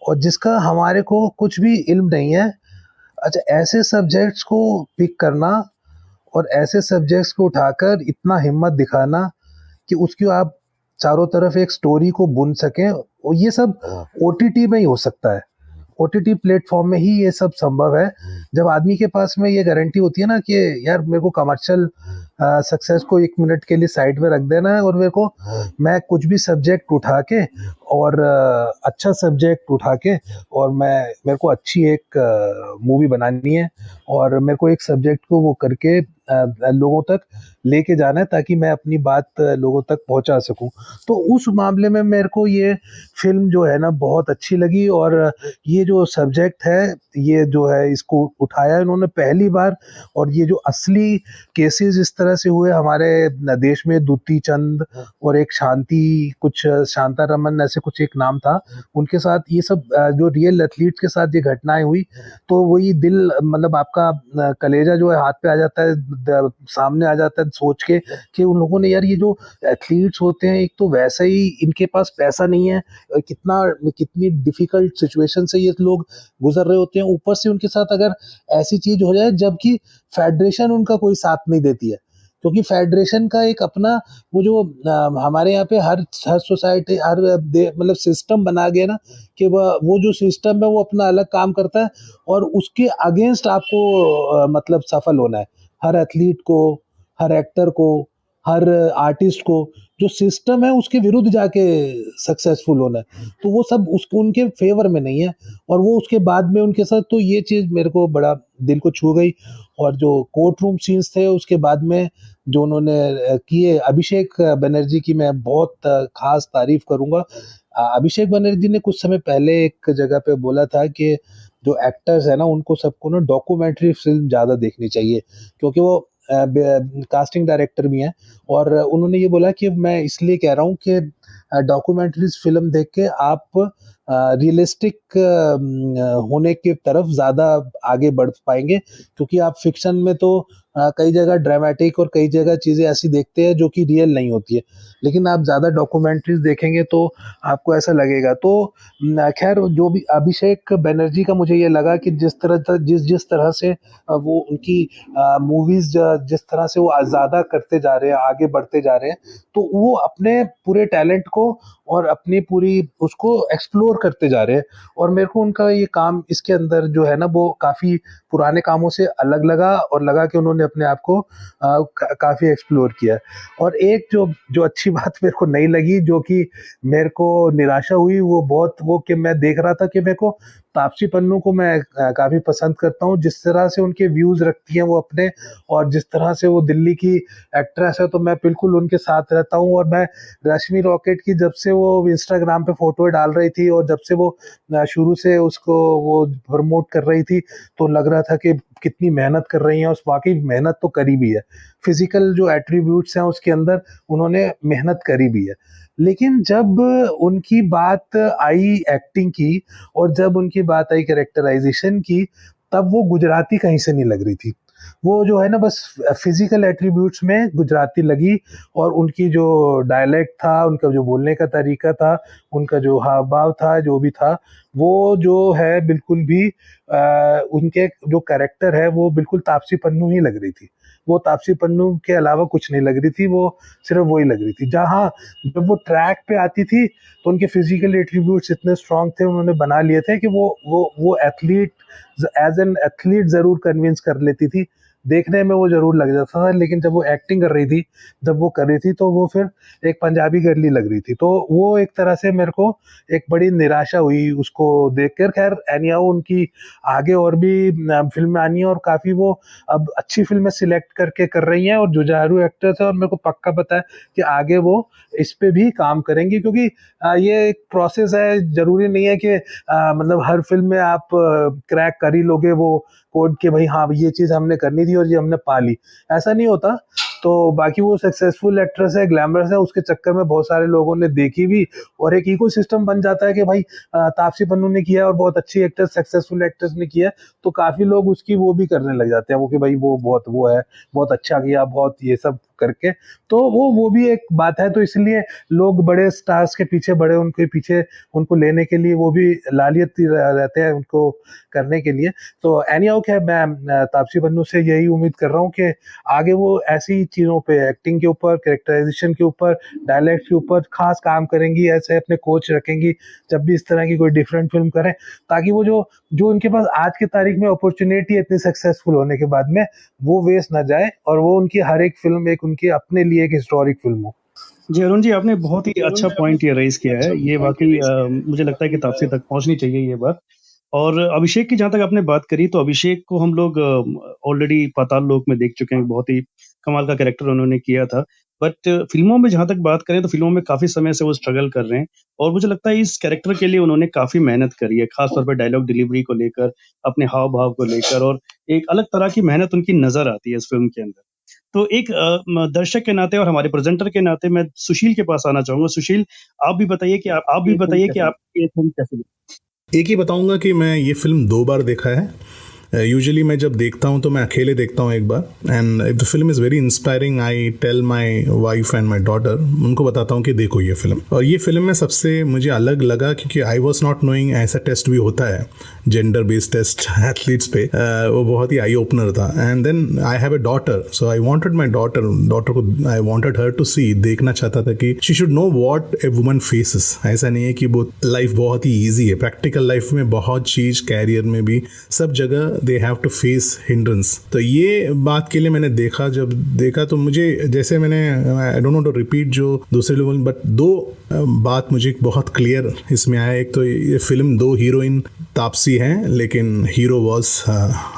और जिसका हमारे को कुछ भी इल्म नहीं है। अच्छा, ऐसे सब्जेक्ट्स को पिक करना और ऐसे सब्जेक्ट्स को उठाकर इतना हिम्मत दिखाना कि उसकी आप चारों तरफ एक स्टोरी को बुन सकें, और ये सब ओटीटी में ही हो सकता है। ओटीटी प्लेटफॉर्म में ही ये सब संभव है, जब आदमी के पास में ये गारंटी होती है ना कि यार मेरे को कमर्शियल सक्सेस को 1 मिनट के लिए साइड में रख देना है, और मेरे को, मैं कुछ भी सब्जेक्ट उठा के, और अच्छा सब्जेक्ट उठा के, और मेरे को अच्छी एक मूवी बनानी है, और मेरे को एक सब्जेक्ट को वो करके लोगों तक लेके जाना है, ताकि मैं अपनी बात लोगों तक पहुंचा सकूं। तो उस मामले में मेरे को ये फिल्म जो है ना बहुत अच्छी लगी, और ये जो सब्जेक्ट है, ये जो है इसको उठाया इन्होंने पहली बार, और ये जो असली केसेस इस तरह से हुए हमारे देश में, दूती चंद और एक शांता रमन ऐसे कुछ एक नाम था, उनके साथ ये सब जो रियल एथलीट के साथ ये घटनाएं हुई, तो वही दिल, मतलब आपका कलेजा जो है हाथ पे आ जाता है, सामने आ जाता है सोच के कि उन लोगों ने, यार ये जो एथलीट्स होते हैं, एक तो वैसे ही इनके पास पैसा नहीं है, कितनी डिफिकल्ट सिचुएशन से ये लोग गुजर रहे होते हैं, ऊपर से उनके साथ अगर ऐसी चीज हो जाए, जबकि फेडरेशन उनका कोई साथ नहीं देती है, क्योंकि फेडरेशन का एक अपना वो जो हमारे यहाँ पे हर सोसाइटी, हर मतलब सिस्टम बना गया ना, कि वो जो सिस्टम है वो अपना अलग काम करता है, और उसके अगेंस्ट आपको मतलब सफल होना है, हर एथलीट को, हर एक्टर को, हर आर्टिस्ट को, जो सिस्टम है उसके विरुद्ध जाके सक्सेसफुल होना है, तो वो सब उसको उनके फेवर में नहीं है, और वो उसके बाद में उनके साथ, तो ये चीज़ मेरे को बड़ा दिल को छू गई। और जो कोर्ट रूम सीन्स थे उसके बाद में जो उन्होंने किए, अभिषेक बनर्जी की मैं बहुत खास तारीफ करूंगा। अभिषेक बनर्जी ने कुछ समय पहले एक जगह पे बोला था कि जो एक्टर्स है ना, उनको सबको ना डॉक्यूमेंट्री फिल्म ज़्यादा देखनी चाहिए, क्योंकि वो कास्टिंग डायरेक्टर भी हैं, और उन्होंने ये बोला कि मैं इसलिए कह रहा हूँ कि डॉक्यूमेंट्रीज फिल्म देख के आप रियलिस्टिक होने की तरफ ज़्यादा आगे बढ़ पाएंगे, क्योंकि आप फिक्शन में तो कई जगह ड्रामेटिक और कई जगह चीज़ें ऐसी देखते हैं जो कि रियल नहीं होती है, लेकिन आप ज़्यादा डॉक्यूमेंट्रीज देखेंगे तो आपको ऐसा लगेगा। तो खैर, जो भी अभिषेक बनर्जी का मुझे ये लगा कि जिस तरह से वो उनकी मूवीज जिस तरह से वो ज़्यादा करते जा रहे हैं, आगे बढ़ते जा रहे हैं, तो वो अपने पूरे टैलेंट को और अपनी पूरी उसको एक्सप्लोर करते जा रहे हैं, और मेरे को उनका ये काम इसके अंदर जो है ना, वो काफ़ी पुराने कामों से अलग लगा, और लगा कि उन्होंने अपने आप को काफ़ी एक्सप्लोर किया। और एक जो अच्छी बात मेरे को नहीं लगी, जो कि मेरे को निराशा हुई, वो कि मैं देख रहा था कि मेरे को तापसी पन्नू को मैं काफ़ी पसंद करता हूँ, जिस तरह से उनके व्यूज़ रखती हैं वो अपने, और जिस तरह से वो दिल्ली की एक्ट्रेस है, तो मैं बिल्कुल उनके साथ रहता हूँ। और मैं रश्मि रॉकेट की जब से वो इंस्टाग्राम पे फोटो डाल रही थी और जब से वो शुरू से उसको वो प्रमोट कर रही थी, तो लग रहा था कि कितनी मेहनत कर रही हैं। उस वाकई मेहनत तो करी भी है, फिजिकल जो एट्रीब्यूट्स हैं उसके अंदर उन्होंने मेहनत करी भी है। लेकिन जब उनकी बात आई एक्टिंग की और जब उनकी बात आई कैरेक्टराइजेशन की, तब वो गुजराती कहीं से नहीं लग रही थी। वो जो है ना, बस फिजिकल एट्रीब्यूट्स में गुजराती लगी, और उनकी जो डायलेक्ट था, उनका जो बोलने का तरीका था, उनका जो हाव भाव था, जो भी था, वो जो है बिल्कुल भी उनके जो कैरेक्टर है वो बिल्कुल तापसी पन्नू ही लग रही थी। वो तापसी पन्नू के अलावा कुछ नहीं लग रही थी, वो सिर्फ वही लग रही थी। जहाँ जब वो ट्रैक पे आती थी तो उनके फिजिकल एट्रीब्यूट्स इतने स्ट्रांग थे, उन्होंने बना लिए थे कि वो एथलीट, एज एन एथलीट जरूर कन्विंस कर लेती थी, देखने में वो जरूर लग जाता था। लेकिन जब वो एक्टिंग कर रही थी, जब वो कर रही थी, तो वो फिर एक पंजाबी गर्ली लग रही थी। तो वो एक तरह से मेरे को एक बड़ी निराशा हुई उसको देखकर। खैर एनियाओ उनकी आगे और भी फिल्में आनी है, और काफ़ी वो अब अच्छी फिल्में सिलेक्ट करके कर रही हैं, और जुझारू एक्टर्स है, और मेरे को पक्का पता है कि आगे वो इस पे भी काम करेंगी, क्योंकि ये एक प्रोसेस है। जरूरी नहीं है कि मतलब हर फिल्म में आप क्रैक कर ही लोगे वो कोड कि भाई हाँ ये चीज़ हमने करनी थी और ये हमने पा ली, ऐसा नहीं होता। तो बाकी वो सक्सेसफुल एक्ट्रेस है, ग्लैमरस है, उसके चक्कर में बहुत सारे लोगों ने देखी भी, और एक इकोसिस्टम बन जाता है कि भाई तापसी पन्नू ने किया और बहुत अच्छी एक्ट्रेस, सक्सेसफुल एक्ट्रेस ने किया, तो काफी लोग उसकी वो भी करने लग जाते हैं, वो कि भाई वो बहुत वो है, बहुत अच्छा किया, बहुत ये सब करके। तो वो भी एक बात है। तो इसलिए लोग बड़े स्टार्स के पीछे, बड़े उनके पीछे, उनको लेने के लिए वो भी लालियत रहते हैं उनको करने के लिए। तो एनीहाउ क्या, मैं तापसी पन्नू से यही उम्मीद कर रहा हूँ कि आगे वो ऐसी चीज़ों पे, एक्टिंग के ऊपर, कैरेक्टराइजेशन के ऊपर, डायलेक्ट के ऊपर खास काम करेंगी, ऐसे अपने कोच रखेंगी जब भी इस तरह की कोई डिफरेंट फिल्म करें, ताकि वो जो उनके पास आज की तारीख में अपॉर्चुनिटी इतनी सक्सेसफुल होने के बाद में वो वेस्ट ना जाए, और वो उनकी हर एक फिल्म एक उनकी अपने लिए एक हिस्टोरिक फिल्म हो। जी अरुण जी, आपने बहुत ही अच्छा पॉइंट ये रेज किया है। ये वाकई मुझे लगता है कि तापसी तक पहुंचनी चाहिए ये बात। और अभिषेक की जहाँ तक आपने बात करी, तो अभिषेक को हम लोग ऑलरेडी पाताल लोक में देख चुके हैं, बहुत ही कमाल का कैरेक्टर उन्होंने किया था। बट फिल्मों में जहाँ तक बात करें तो फिल्मों में काफी समय से वो स्ट्रगल कर रहे हैं, और मुझे लगता है इस कैरेक्टर के लिए उन्होंने काफी मेहनत करी है, खासतौर पर डायलॉग डिलीवरी को लेकर, अपने हाव भाव को लेकर, और एक अलग तरह की मेहनत उनकी नजर आती है इस फिल्म के अंदर। तो एक दर्शक के नाते और हमारे प्रेजेंटर के नाते मैं सुशील के पास आना चाहूंगा। सुशील, आप भी बताइए कि आप ये फिल्म कैसे लगी? एक ही बताऊंगा कि मैं ये फिल्म 2 बार देखा है। यूजुअली मैं जब देखता हूँ तो मैं अकेले देखता हूँ एक बार, and if the film is very inspiring I tell my wife and my daughter, उनको बताता हूँ कि देखो ये फिल्म। और ये फिल्म में सबसे मुझे अलग लगा क्योंकि आई वॉज नॉट नोइंग ऐसा टेस्ट भी होता है, जेंडर बेस्ड टेस्ट एथलीट्स पे। वो बहुत ही आई ओपनर था। And then I have a daughter, so I wanted my daughter को, आई वॉन्टेड हर टू सी, देखना चाहता था कि she should know what a woman faces. ऐसा नहीं है कि वो लाइफ बहुत ही ईजी है, प्रैक्टिकल लाइफ में बहुत चीज़, कैरियर में भी, सब जगह they have to face hindrance. तो ये बात के लिए मैंने जब देखा तो मुझे, जैसे मैंने, I don't know to repeat जो दूसरे लोगों, बट 2 बात मुझे बहुत क्लियर इसमें आया। एक तो ये फिल्म 2 हीरोइन तापसी हैं, लेकिन हीरो वॉज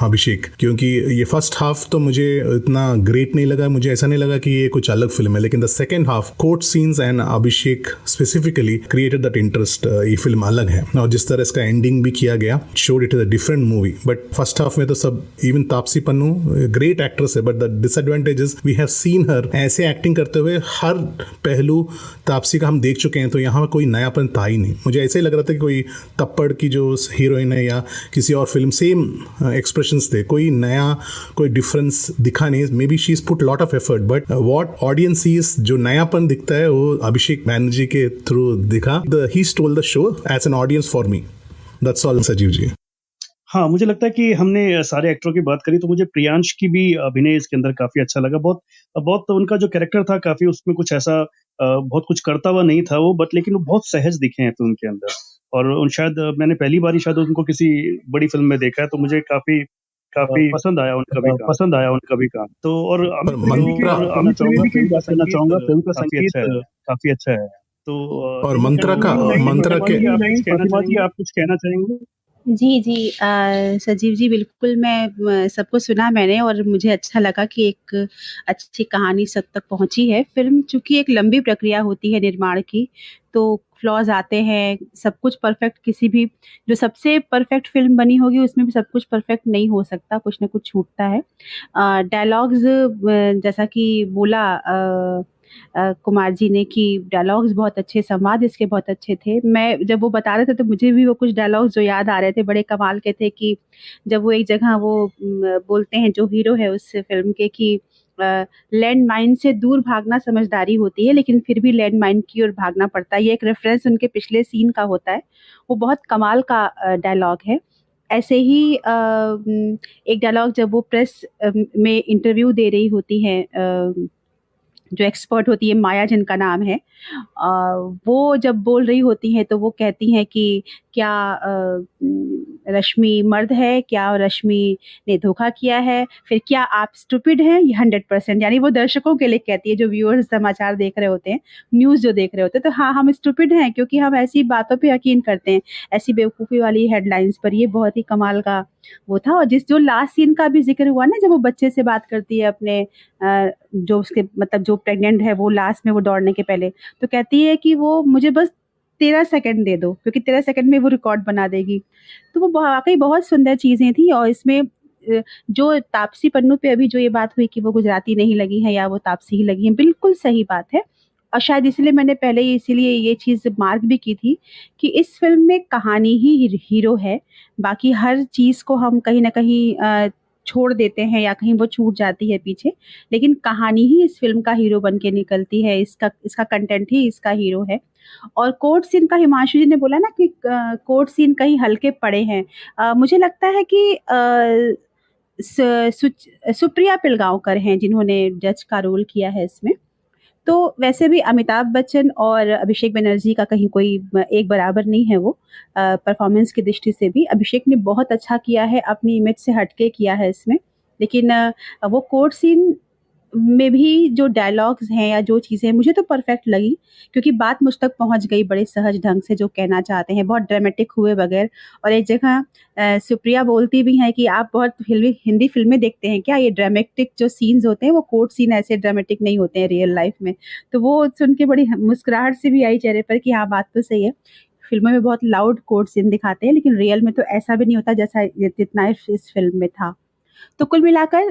अभिषेक, क्योंकि ये फर्स्ट हाफ तो मुझे इतना ग्रेट नहीं लगा, मुझे ऐसा नहीं लगा कि ये कुछ अलग फिल्म है, लेकिन the second half, court scenes and Abhishek specifically created that interest. ये फिल्म अलग है, और जिस तरह इसका एंडिंग भी किया गया, showed it is a different movie. But first half में तो सब, even Taapsee Pannu great actress है, but the disadvantage is we have seen her ऐसे एक्टिंग करते हुए, हर पहलू तापसी का हम देख चुके हैं, तो यहाँ कोई नयापन था ही नहीं। मुझे ऐसे ही लग रहा था कि कोई तप्पड़ की जो हीरोइन है या किसी और फिल्म, सेम एक्सप्रेशंस थे, कोई नया, कोई डिफरेंस दिखा नहीं। Maybe she is put lot of effort, but what audience sees, जो नयापन दिखता है वो अभिषेक बैनर्जी के थ्रू दिखा। He stole the show as an audience for me. That's all Sajeev ji. हाँ, मुझे लगता है कि हमने सारे एक्टरों की बात करी, तो मुझे प्रियांश की भी अभिनय इसके अंदर काफी अच्छा लगा। बहुत उनका जो कैरेक्टर था, काफी उसमें कुछ ऐसा बहुत कुछ करता हुआ नहीं था वो, बट लेकिन वो बहुत सहज दिखे हैं फिल्म के अंदर। और शायद मैंने पहली बार ही शायद उनको किसी बड़ी फिल्म में देखा है, तो मुझे काफी काफी पसंद आया उनका भी काम। तो और और अमित मंत्रा अमित त्रिवेदी की बात करना चाहूंगा, फिल्म का संगीत काफी अच्छा है। तो और इन मंत्रा का मंत्रा के फातिमा जी आप कुछ कहना चाहेंगे? जी, जी। सजीव जी बिल्कुल मैं सबको सुना मैंने और मुझे अच्छा लगा कि एक अच्छी कहानी सब तक पहुँची है। फ़िल्म चूँकि एक लंबी प्रक्रिया होती है निर्माण की, तो फ्लॉज़ आते हैं, सब कुछ परफ़ेक्ट किसी भी जो सबसे परफ़ेक्ट फ़िल्म बनी होगी उसमें भी सब कुछ परफ़ेक्ट नहीं हो सकता, कुछ न कुछ छूटता है। डायलॉग्स जैसा कि बोला कुमार जी ने कि डायलॉग्स बहुत अच्छे, संवाद इसके बहुत अच्छे थे। मैं जब वो बता रहे थे तो मुझे भी वो कुछ डायलॉग्स जो याद आ रहे थे, बड़े कमाल के थे कि जब वो एक जगह वो बोलते हैं जो हीरो है उस फ़िल्म के कि लैंडमाइन से दूर भागना समझदारी होती है, लेकिन फिर भी लैंडमाइन की ओर भागना पड़ता है। ये एक रेफ़रेंस उनके पिछले सीन का होता है। वो बहुत कमाल का डायलॉग है। ऐसे ही एक डायलॉग जब वो प्रेस में इंटरव्यू दे रही होती हैं जो एक्सपर्ट होती है माया जिनका नाम है वो जब बोल रही होती हैं तो वो कहती हैं कि क्या रश्मि मर्द है, क्या रश्मि ने धोखा किया है, फिर क्या आप स्टूपिड हैं? ये 100% यानी वो दर्शकों के लिए कहती है जो व्यूअर्स समाचार देख रहे होते हैं, न्यूज़ जो देख रहे होते हैं, तो हाँ, हम स्टूपिड हैं क्योंकि हम ऐसी बातों पे यकीन करते हैं, ऐसी बेवकूफ़ी वाली हेडलाइंस पर। ये बहुत ही कमाल का वो था और जो लास्ट सीन का भी ज़िक्र हुआ ना जब वो बच्चे से बात करती है अपने जो उसके मतलब जो प्रेग्नेंट है वो लास्ट में वो दौड़ने के पहले, तो कहती है कि वो मुझे बस 13 सेकंड दे दो क्योंकि 13 सेकंड में वो रिकॉर्ड बना देगी। तो वो वाक़ई बहुत सुंदर चीज़ें थी और इसमें जो तापसी पन्नू पे अभी जो ये बात हुई कि वो गुजराती नहीं लगी है या वो तापसी ही लगी है, बिल्कुल सही बात है। और शायद इसलिए मैंने पहले ही इसीलिए ये चीज़ मार्क भी की थी कि इस फ़िल्म में कहानी ही हीरो है, बाकी हर चीज़ को हम कहीं न कहीं छोड़ देते हैं या कहीं वो छूट जाती है पीछे, लेकिन कहानी ही इस फ़िल्म का हीरो बन के निकलती है, इसका कंटेंट ही इसका हीरो है। और कोर्ट सीन का हिमांशु जी ने बोला ना कि कोर्ट सीन कहीं हल्के पड़े हैं। मुझे लगता है कि सुप्रिया पिलगाँवकर हैं जिन्होंने जज का रोल किया है इसमें। तो वैसे भी अमिताभ बच्चन और अभिषेक बनर्जी का कहीं कोई एक बराबर नहीं है वो परफॉर्मेंस की दृष्टि से भी। अभिषेक ने बहुत अच्छा किया है, अपनी इमेज से हटके किया है इसमें। लेकिन वो कोर्ट सीन में भी जो डायलॉग्स हैं या जो चीज़ें मुझे तो परफेक्ट लगी क्योंकि बात मुझ तक पहुँच गई बड़े सहज ढंग से जो कहना चाहते हैं, बहुत ड्रामेटिक हुए बगैर। और एक जगह सुप्रिया बोलती भी हैं कि आप बहुत हिंदी फ़िल्में देखते हैं क्या? ये ड्रामेटिक जो सीन्स होते हैं वो कोर्ट सीन ऐसे ड्रामेटिक नहीं होते हैं रियल लाइफ़ में। तो वो सुन के बड़ी मुस्कुराहट सी भी आई चेहरे पर कि हाँ, बात तो सही है। फ़िल्मों में बहुत लाउड कोर्ट सीन दिखाते हैं लेकिन रियल में तो ऐसा भी नहीं होता जैसा जितना इस फ़िल्म में था। तो कुल मिलाकर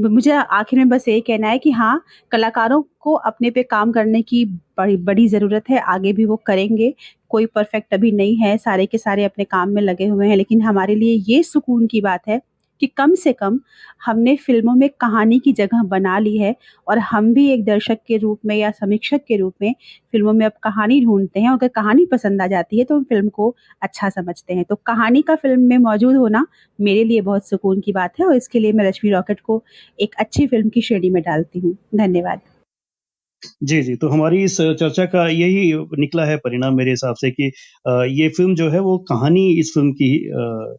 मुझे आखिर में बस यही कहना है कि हाँ, कलाकारों को अपने पे काम करने की बड़ी ज़रूरत है, आगे भी वो करेंगे। कोई परफेक्ट अभी नहीं है, सारे के सारे अपने काम में लगे हुए हैं, लेकिन हमारे लिए ये सुकून की बात है कि कम से कम हमने फ़िल्मों में कहानी की जगह बना ली है और हम भी एक दर्शक के रूप में या समीक्षक के रूप में फ़िल्मों में अब कहानी ढूँढते हैं। अगर कहानी पसंद आ जाती है तो हम फ़िल्म को अच्छा समझते हैं। तो कहानी का फ़िल्म में मौजूद होना मेरे लिए बहुत सुकून की बात है और इसके लिए मैं रश्मि रॉकेट को एक अच्छी फ़िल्म की श्रेणी में डालती हूँ। धन्यवाद। जी, जी। तो हमारी इस चर्चा का यही निकला है परिणाम मेरे हिसाब से कि ये फ़िल्म जो है वो कहानी इस फ़िल्म की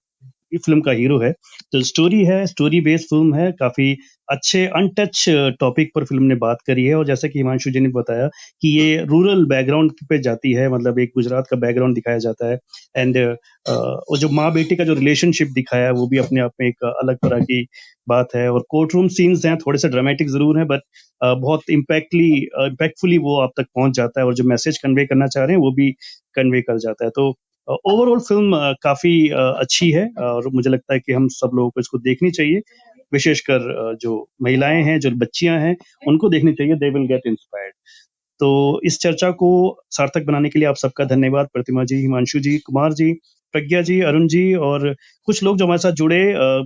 इस फ़िल्म का हीरो है। तो स्टोरी है, स्टोरी बेस्ड फ़िल्म है, काफ़ी अच्छे अनटच टॉपिक पर फ़िल्म ने बात करी है और जैसा कि हिमांशु जी ने बताया कि ये रूरल बैकग्राउंड पे जाती है, मतलब एक गुजरात का बैकग्राउंड दिखाया जाता है एंड वो जो माँ-बेटी का जो रिलेशनशिप दिखाया है वो भी अपने आप में एक अलग तरह की बात है और कोर्ट रूम सीन्स हैं, थोड़े से ड्रामेटिक ज़रूर हैं बट बहुत इम्पैक्टफुली वो आप तक पहुँच जाता है और जो मैसेज कन्वे करना चाह रहे हैं वो भी कन्वे कर जाता है। तो ओवरऑल फ़िल्म काफ़ी अच्छी है और मुझे लगता है कि हम सब लोगों को इसको देखनी चाहिए। विशेषकर जो महिलाएँ हैं, जो बच्चियाँ हैं, उनको देखनी चाहिए, दे विल गेट इंस्पायर्ड। तो इस चर्चा को सार्थक बनाने के लिए आप सबका धन्यवाद। प्रतिमा जी, हिमांशु जी, कुमार जी, प्रज्ञा जी, अरुण जी और कुछ लोग जो हमारे साथ जुड़े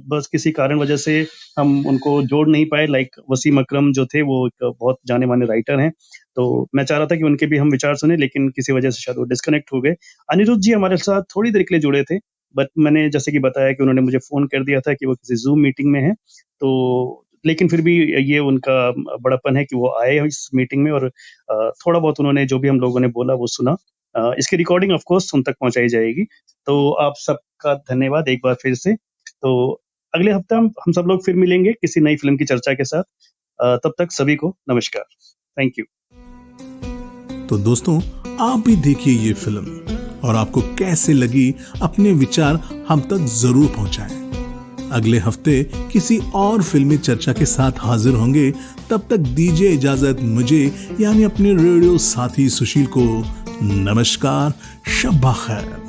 बस किसी कारण वजह से हम उनको जोड़ नहीं पाए लाइक वसीम अकरम जो थे वो एक बहुत जाने-माने राइटर हैं। तो मैं चाह रहा था कि उनके भी हम विचार सुने लेकिन किसी वजह से शायद वो डिस्कनेक्ट हो गए। अनिरुद्ध जी हमारे साथ थोड़ी देर के लिए जुड़े थे बट मैंने जैसे कि बताया कि उन्होंने मुझे फ़ोन कर दिया था कि वो किसी ज़ूम मीटिंग में हैं। तो लेकिन फिर भी ये उनका बड़प्पन है कि वो आए इस मीटिंग में और थोड़ा बहुत उन्होंने जो भी हम लोगों ने बोला वो सुना। इसकी रिकॉर्डिंग ऑफ कोर्स उन तक पहुँचाई जाएगी। तो आप सबका धन्यवाद एक बार फिर से। तो अगले हफ्ते हम सब लोग फिर मिलेंगे किसी नई फिल्म की चर्चा के साथ। तब तक सभी को नमस्कार। Thank you. तो दोस्तों, आप भी देखिए ये फिल्म और आपको कैसे लगी अपने विचार हम तक जरूर पहुंचाएं। अगले हफ्ते किसी और फिल्मी चर्चा के साथ हाजिर होंगे। तब तक दीजिए इजाजत मुझे यानी अपने रेडियो साथी सुशील को। नमस्कार, शब्बा खैर।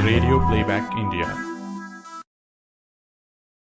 Radio playback India.